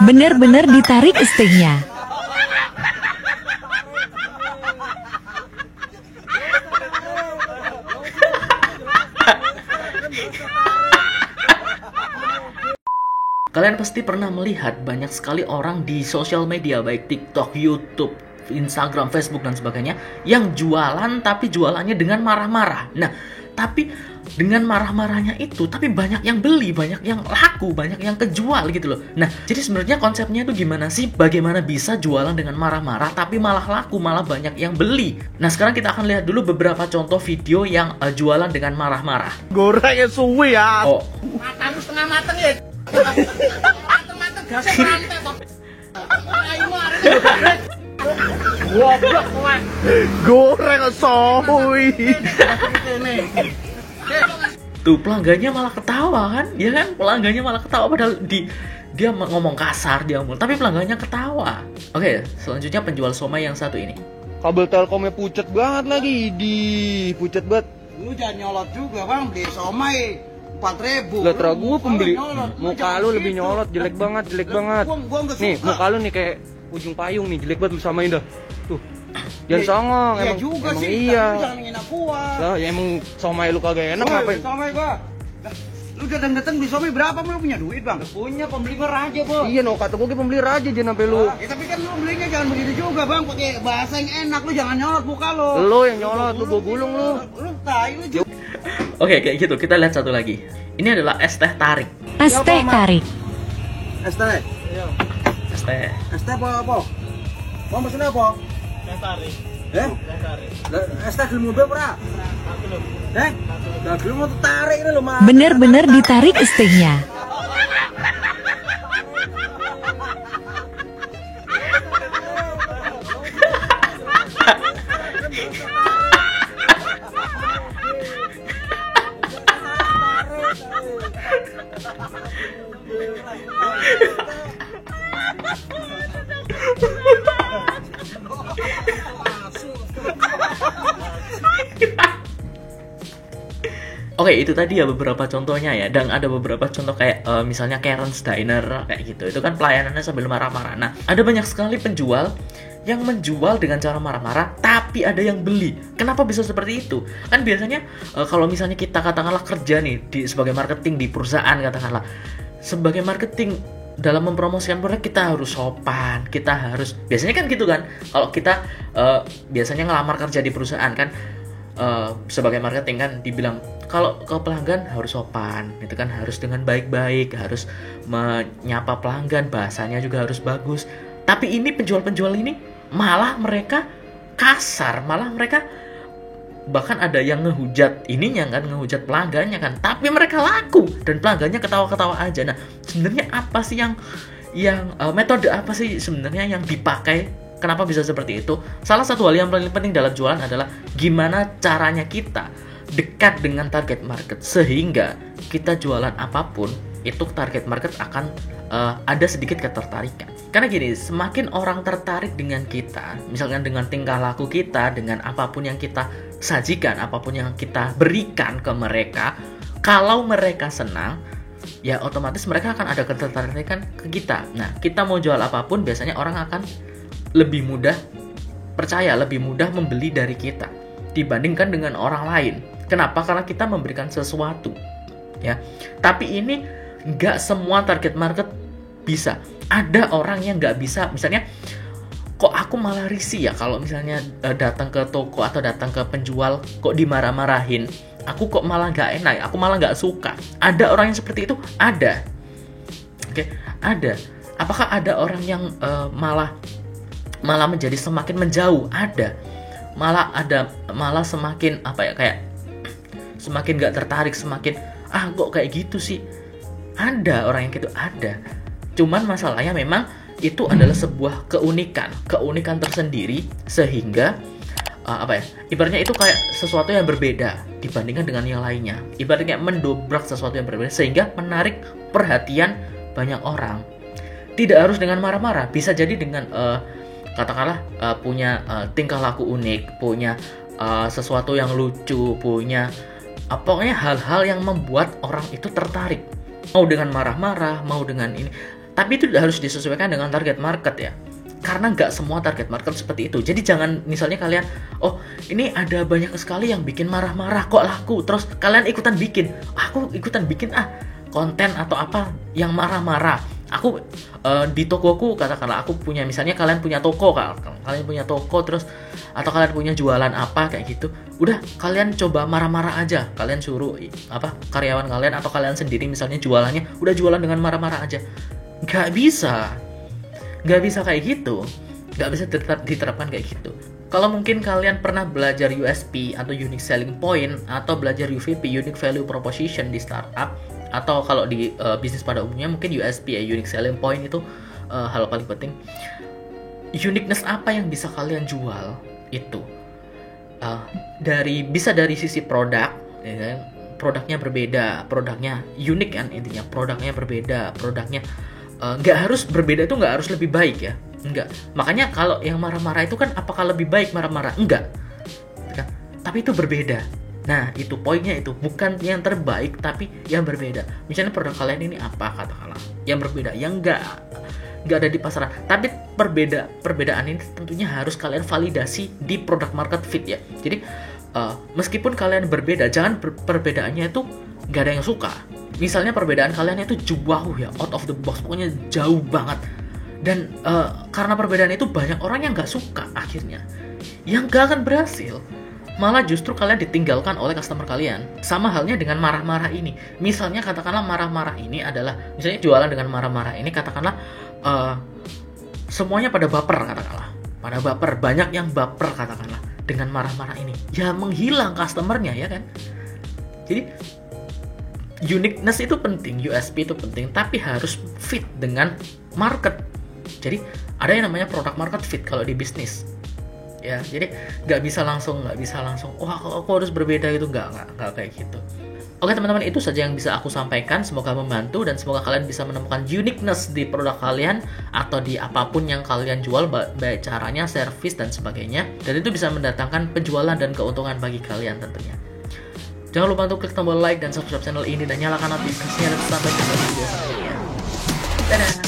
Bener-bener ditarik stingnya. Kalian pasti pernah melihat banyak sekali orang di sosial media, baik TikTok, YouTube, Instagram, Facebook, dan sebagainya, yang jualan tapi jualannya dengan marah-marah. Nah, tapi dengan marah-marahnya itu, tapi banyak yang beli, banyak yang laku, banyak yang kejual gitu loh. Nah, jadi sebenarnya konsepnya itu gimana sih? Bagaimana bisa jualan dengan marah-marah tapi malah laku, malah banyak yang beli? Nah, sekarang kita akan lihat dulu beberapa contoh video yang jualan dengan marah-marah. Gorengnya suwi ya. Oh, Matamu setengah mateng ya. Mateng-mateng gasnya berantai kok. Ayo mari. Goblok kowe. Goreng suwi. tuh pelanggannya malah ketawa kan? Ya kan? Pelanggannya malah ketawa padahal dia ngomong kasar, dia ngomong, tapi pelanggannya ketawa. Oke, selanjutnya penjual somai yang satu ini. Kabel Telkomnya pucet banget lagi, pucet banget. Lu jangan nyolot juga bang, beli somai 4.000. Lah terus gue pembeli, muka lu lebih nyolot, jelek banget. Nih, muka lu nih kayak ujung payung nih, jelek banget samain dah. Tuh. Jangan songong, emang juga emang sih, iya. Jangan ngina gua. Lah, ya emang somai lu kagak enak ngapain? Somai gua. Lu datang-datang beli somai berapa? Lu punya duit bang? Punya, pembeli mah raja bos. Iya, no kata gue pembeli raja jangan sampai lu. Ya, tapi kan lu belinya jangan begitu juga bang, pakai bahasa yang enak. Lu jangan nyolot muka lu. Lu yang nyolot, lu gua gulung lu. Lu tai lu. Oke, kayak gitu. Kita lihat satu lagi. Ini adalah es teh tarik. Es teh tarik. Es teh. Iya. Es teh. Es teh apa? Mau pesen apa? Es tarik. Eh? Es teh gelem mobil ora? Eh? Lah gelem mau tarik ini lho, Mas. Bener-bener ditarik stingnya. Oke, itu tadi ya beberapa contohnya ya. Dan ada beberapa contoh kayak misalnya Karen's Diner kayak gitu. Itu kan pelayanannya sambil marah-marah. Nah, ada banyak sekali penjual yang menjual dengan cara marah-marah, tapi ada yang beli. Kenapa bisa seperti itu? Kan biasanya kalau misalnya kita katakanlah kerja nih sebagai marketing di perusahaan, katakanlah sebagai marketing dalam mempromosikan produk kita harus sopan, kita harus, biasanya kan gitu kan. Kalau kita biasanya ngelamar kerja di perusahaan kan, sebagai marketing kan dibilang kalau ke pelanggan harus sopan, itu kan harus dengan baik-baik, harus menyapa pelanggan, bahasanya juga harus bagus. Tapi ini penjual-penjual ini malah mereka kasar, malah mereka bahkan ada yang ngehujat ininya kan, ngehujat pelanggannya kan, tapi mereka laku dan pelanggannya ketawa-ketawa aja. Nah, sebenarnya apa sih yang metode apa sih sebenarnya yang dipakai? Kenapa bisa seperti itu? Salah satu hal yang paling penting dalam jualan adalah gimana caranya kita dekat dengan target market, sehingga kita jualan apapun itu target market akan ada sedikit ketertarikan. Karena gini, semakin orang tertarik dengan kita, misalkan dengan tingkah laku kita, dengan apapun yang kita sajikan, apapun yang kita berikan ke mereka, kalau mereka senang, ya otomatis mereka akan ada ketertarikan ke kita. Nah, kita mau jual apapun, biasanya orang akan lebih mudah percaya, lebih mudah membeli dari kita dibandingkan dengan orang lain. Kenapa? Karena kita memberikan sesuatu, ya. Tapi ini nggak semua target market bisa. Ada orang yang nggak bisa. Misalnya, kok aku malah risih ya kalau misalnya datang ke toko atau datang ke penjual kok dimarah-marahin. Aku kok malah nggak enak, aku malah nggak suka. Ada orang yang seperti itu? Ada. Oke, ada. Apakah ada orang yang malah menjadi semakin menjauh? Ada. Malah semakin kayak semakin gak tertarik, semakin kok kayak gitu sih. Ada orang yang gitu, ada. Cuman masalahnya memang itu adalah sebuah keunikan tersendiri, sehingga ibaratnya itu kayak sesuatu yang berbeda dibandingkan dengan yang lainnya. Ibaratnya mendobrak sesuatu yang berbeda sehingga menarik perhatian banyak orang. Tidak harus dengan marah-marah, bisa jadi dengan katakanlah punya tingkah laku unik, punya sesuatu yang lucu, punya pokoknya hal-hal yang membuat orang itu tertarik. Mau dengan marah-marah, mau dengan ini. Tapi itu harus disesuaikan dengan target market ya. Karena nggak semua target market seperti itu. Jadi jangan misalnya kalian, oh ini ada banyak sekali yang bikin marah-marah kok laku. Terus kalian ikutan bikin. Aku ikutan bikin konten atau apa yang marah-marah. Aku di tokoku katakanlah aku punya, misalnya kalian punya toko, kalian punya toko terus atau kalian punya jualan apa kayak gitu, udah kalian coba marah-marah aja, kalian suruh karyawan kalian atau kalian sendiri misalnya jualannya udah jualan dengan marah-marah aja. Nggak bisa kayak gitu, nggak bisa diterapkan kayak gitu. Kalau mungkin kalian pernah belajar USP atau Unique Selling Point atau belajar UVP, Unique Value Proposition di startup, atau kalau di bisnis pada umumnya mungkin USP ya, Unique Selling Point itu hal paling penting. Uniqueness apa yang bisa kalian jual itu bisa dari sisi produk, ya kan? Produknya berbeda, produknya unik kan, intinya produknya berbeda, produknya nggak harus berbeda, itu nggak harus lebih baik ya, enggak. Makanya kalau yang marah-marah itu kan apakah lebih baik marah-marah? Enggak kan? Tapi itu berbeda. Nah itu poinnya, itu bukan yang terbaik tapi yang berbeda. Misalnya produk kalian ini apa katakanlah yang berbeda, yang nggak ada di pasaran, tapi perbedaan ini tentunya harus kalian validasi di product market fit ya. Jadi meskipun kalian berbeda, jangan perbedaannya itu nggak ada yang suka. Misalnya perbedaan kalian itu jauh ya, out of the box, pokoknya jauh banget. Dan karena perbedaan itu banyak orang yang nggak suka, akhirnya yang nggak akan berhasil. Malah justru kalian ditinggalkan oleh customer kalian. Sama halnya dengan marah-marah ini. Misalnya katakanlah marah-marah ini adalah, misalnya jualan dengan marah-marah ini katakanlah semuanya pada baper katakanlah. Pada baper, banyak yang baper katakanlah dengan marah-marah ini. Ya menghilang customernya ya kan. Jadi uniqueness itu penting, USP itu penting, tapi harus fit dengan market. Jadi ada yang namanya product market fit kalau di bisnis. Ya, jadi nggak bisa langsung wah aku harus berbeda gitu, nggak kayak gitu. Oke teman-teman, itu saja yang bisa aku sampaikan. Semoga membantu dan semoga kalian bisa menemukan uniqueness di produk kalian atau di apapun yang kalian jual, baik caranya, service dan sebagainya, dan itu bisa mendatangkan penjualan dan keuntungan bagi kalian tentunya. Jangan lupa untuk klik tombol like dan subscribe channel ini dan nyalakan notifikasinya, dan sampai jumpa di video selanjutnya. Dadah.